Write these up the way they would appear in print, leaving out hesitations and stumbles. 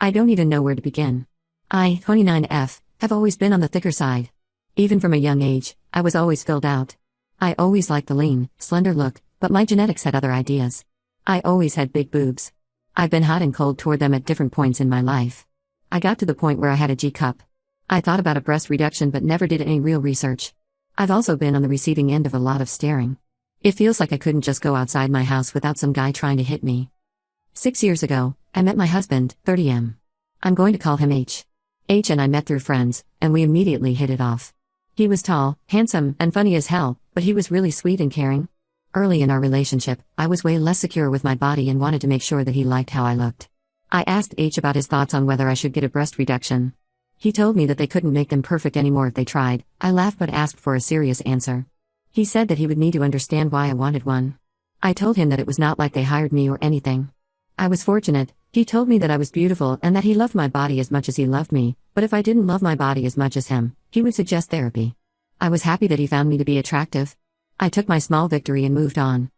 I don't even know where to begin. I, 29F, have always been on the thicker side. Even from a young age, I was always filled out. I always liked the lean, slender look, but my genetics had other ideas. I always had big boobs. I've been hot and cold toward them at different points in my life. I got to the point where I had a G cup. I thought about a breast reduction but never did any real research. I've also been on the receiving end of a lot of staring. It feels like I couldn't just go outside my house without some guy trying to hit me. 6 years ago, I met my husband, 30M. I'm going to call him H. H and I met through friends, and we immediately hit it off. He was tall, handsome, and funny as hell, but he was really sweet and caring. Early in our relationship, I was way less secure with my body and wanted to make sure that he liked how I looked. I asked H about his thoughts on whether I should get a breast reduction. He told me that they couldn't make them perfect anymore if they tried. I laughed but asked for a serious answer. He said that he would need to understand why I wanted one. I told him that it was not like they hired me or anything. I was fortunate. He told me that I was beautiful and that he loved my body as much as he loved me, but if I didn't love my body as much as him, he would suggest therapy. I was happy that he found me to be attractive. I took my small victory and moved on.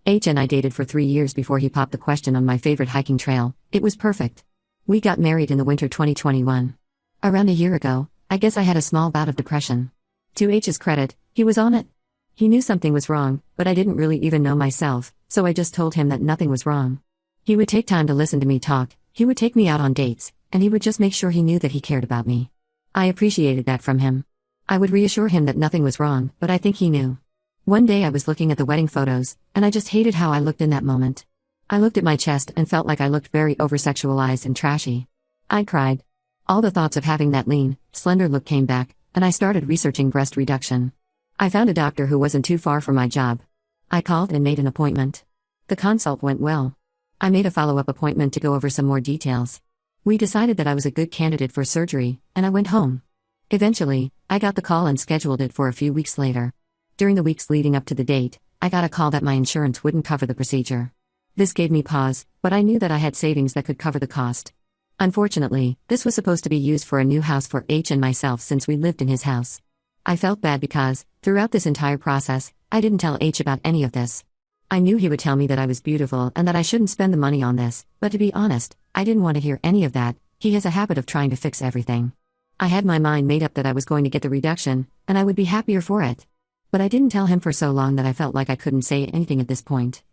H and I dated for 3 years before he popped the question on my favorite hiking trail. It was perfect. We got married in the winter 2021. Around a year ago, I guess I had a small bout of depression. To H's credit, he was on it. He knew something was wrong, but I didn't really even know myself, so I just told him that nothing was wrong. He would take time to listen to me talk, he would take me out on dates, and he would just make sure he knew that he cared about me. I appreciated that from him. I would reassure him that nothing was wrong, but I think he knew. One day I was looking at the wedding photos, and I just hated how I looked in that moment. I looked at my chest and felt like I looked very over-sexualized and trashy. I cried. All the thoughts of having that lean, slender look came back, and I started researching breast reduction. I found a doctor who wasn't too far from my job. I called and made an appointment. The consult went well. I made a follow-up appointment to go over some more details. We decided that I was a good candidate for surgery, and I went home. Eventually, I got the call and scheduled it for a few weeks later. During the weeks leading up to the date, I got a call that my insurance wouldn't cover the procedure. This gave me pause, but I knew that I had savings that could cover the cost. Unfortunately, this was supposed to be used for a new house for H and myself since we lived in his house. I felt bad because, throughout this entire process, I didn't tell H about any of this. I knew he would tell me that I was beautiful and that I shouldn't spend the money on this, but to be honest, I didn't want to hear any of that. He has a habit of trying to fix everything. I had my mind made up that I was going to get the reduction, and I would be happier for it. But I didn't tell him for so long that I felt like I couldn't say anything at this point.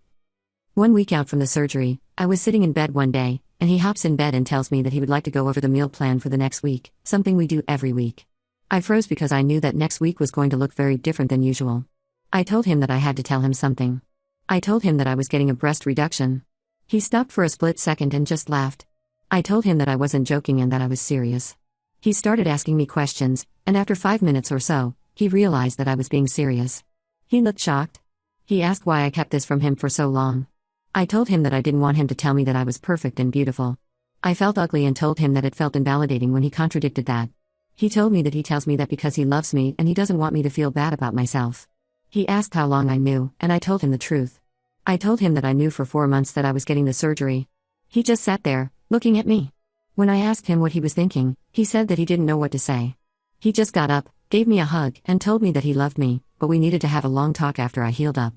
1 week out from the surgery, I was sitting in bed one day, and he hops in bed and tells me that he would like to go over the meal plan for the next week, something we do every week. I froze because I knew that next week was going to look very different than usual. I told him that I had to tell him something. I told him that I was getting a breast reduction. He stopped for a split second and just laughed. I told him that I wasn't joking and that I was serious. He started asking me questions, and after 5 minutes or so, he realized that I was being serious. He looked shocked. He asked why I kept this from him for so long. I told him that I didn't want him to tell me that I was perfect and beautiful. I felt ugly and told him that it felt invalidating when he contradicted that. He told me that he tells me that because he loves me and he doesn't want me to feel bad about myself. He asked how long I knew, and I told him the truth. I told him that I knew for 4 months that I was getting the surgery. He just sat there, looking at me. When I asked him what he was thinking, he said that he didn't know what to say. He just got up, gave me a hug, and told me that he loved me, but we needed to have a long talk after I healed up.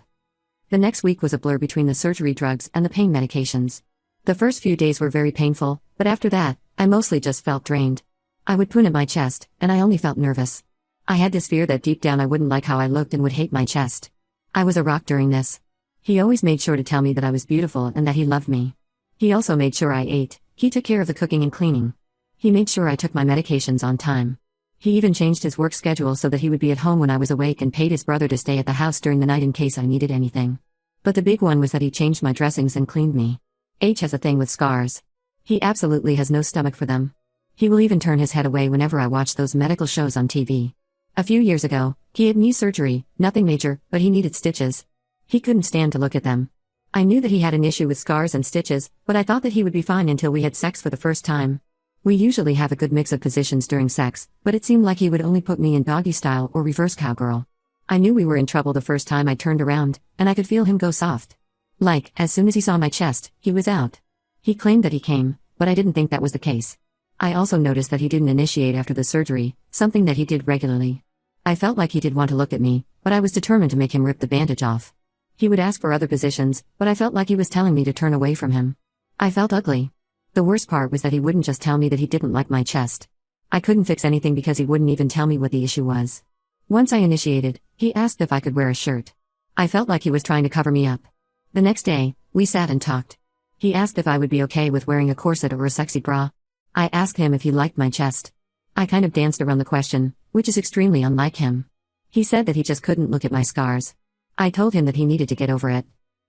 The next week was a blur between the surgery drugs and the pain medications. The first few days were very painful, but after that, I mostly just felt drained. I would poon at my chest, and I only felt nervous. I had this fear that deep down I wouldn't like how I looked and would hate my chest. I was a rock during this. He always made sure to tell me that I was beautiful and that he loved me. He also made sure I ate. He took care of the cooking and cleaning. He made sure I took my medications on time. He even changed his work schedule so that he would be at home when I was awake and paid his brother to stay at the house during the night in case I needed anything. But the big one was that he changed my dressings and cleaned me. H has a thing with scars. He absolutely has no stomach for them. He will even turn his head away whenever I watch those medical shows on TV. A few years ago, he had knee surgery, nothing major, but he needed stitches. He couldn't stand to look at them. I knew that he had an issue with scars and stitches, but I thought that he would be fine until we had sex for the first time. We usually have a good mix of positions during sex, but it seemed like he would only put me in doggy style or reverse cowgirl. I knew we were in trouble the first time I turned around, and I could feel him go soft. Like, as soon as he saw my chest, he was out. He claimed that he came, but I didn't think that was the case. I also noticed that he didn't initiate after the surgery, something that he did regularly. I felt like he did want to look at me, but I was determined to make him rip the bandage off. He would ask for other positions, but I felt like he was telling me to turn away from him. I felt ugly. The worst part was that he wouldn't just tell me that he didn't like my chest. I couldn't fix anything because he wouldn't even tell me what the issue was. Once I initiated, he asked if I could wear a shirt. I felt like he was trying to cover me up. The next day, we sat and talked. He asked if I would be okay with wearing a corset or a sexy bra. I asked him if he liked my chest. I kind of danced around the question, which is extremely unlike him. He said that he just couldn't look at my scars. I told him that he needed to get over it.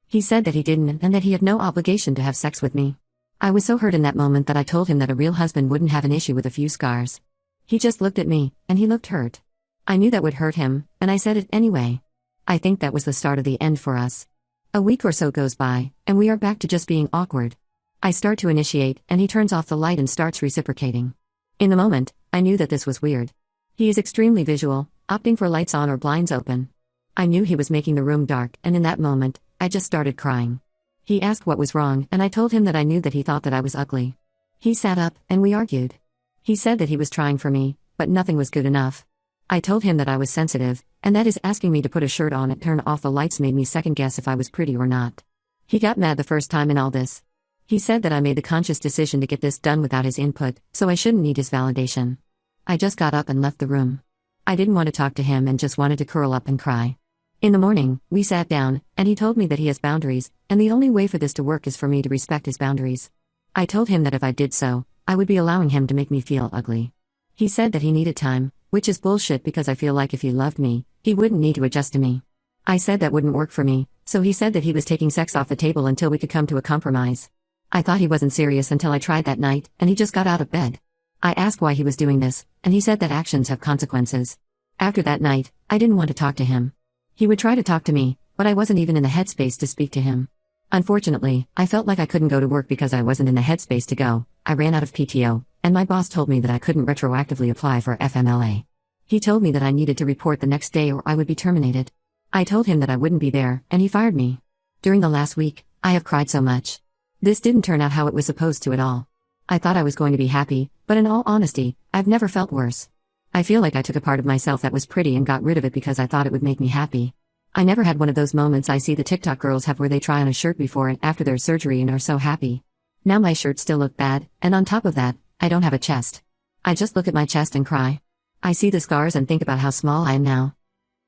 He said that he didn't and that he had no obligation to have sex with me. I was so hurt in that moment that I told him that a real husband wouldn't have an issue with a few scars. He just looked at me, and he looked hurt. I knew that would hurt him, and I said it anyway. I think that was the start of the end for us. A week or so goes by, and we are back to just being awkward. I start to initiate, and he turns off the light and starts reciprocating. In the moment, I knew that this was weird. He is extremely visual, opting for lights on or blinds open. I knew he was making the room dark, and in that moment, I just started crying. He asked what was wrong, and I told him that I knew that he thought that I was ugly. He sat up, and we argued. He said that he was trying for me, but nothing was good enough. I told him that I was sensitive, and that his asking me to put a shirt on and turn off the lights made me second guess if I was pretty or not. He got mad the first time in all this. He said that I made the conscious decision to get this done without his input, so I shouldn't need his validation. I just got up and left the room. I didn't want to talk to him and just wanted to curl up and cry. In the morning, we sat down, and he told me that he has boundaries, and the only way for this to work is for me to respect his boundaries. I told him that if I did so, I would be allowing him to make me feel ugly. He said that he needed time, which is bullshit because I feel like if he loved me, he wouldn't need to adjust to me. I said that wouldn't work for me, so he said that he was taking sex off the table until we could come to a compromise. I thought he wasn't serious until I tried that night, and he just got out of bed. I asked why he was doing this, and he said that actions have consequences. After that night, I didn't want to talk to him. He would try to talk to me, but I wasn't even in the headspace to speak to him. Unfortunately, I felt like I couldn't go to work because I wasn't in the headspace to go. I ran out of PTO, and my boss told me that I couldn't retroactively apply for FMLA. He told me that I needed to report the next day or I would be terminated. I told him that I wouldn't be there, and he fired me. During the last week, I have cried so much. This didn't turn out how it was supposed to at all. I thought I was going to be happy, but in all honesty, I've never felt worse. I feel like I took a part of myself that was pretty and got rid of it because I thought it would make me happy. I never had one of those moments I see the TikTok girls have where they try on a shirt before and after their surgery and are so happy. Now my shirts still look bad, and on top of that, I don't have a chest. I just look at my chest and cry. I see the scars and think about how small I am now.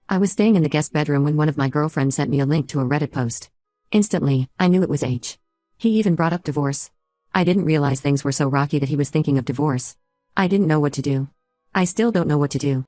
I was staying in the guest bedroom when one of my girlfriends sent me a link to a Reddit post. Instantly, I knew it was H. He even brought up divorce. I didn't realize things were so rocky that he was thinking of divorce. I didn't know what to do. I still don't know what to do.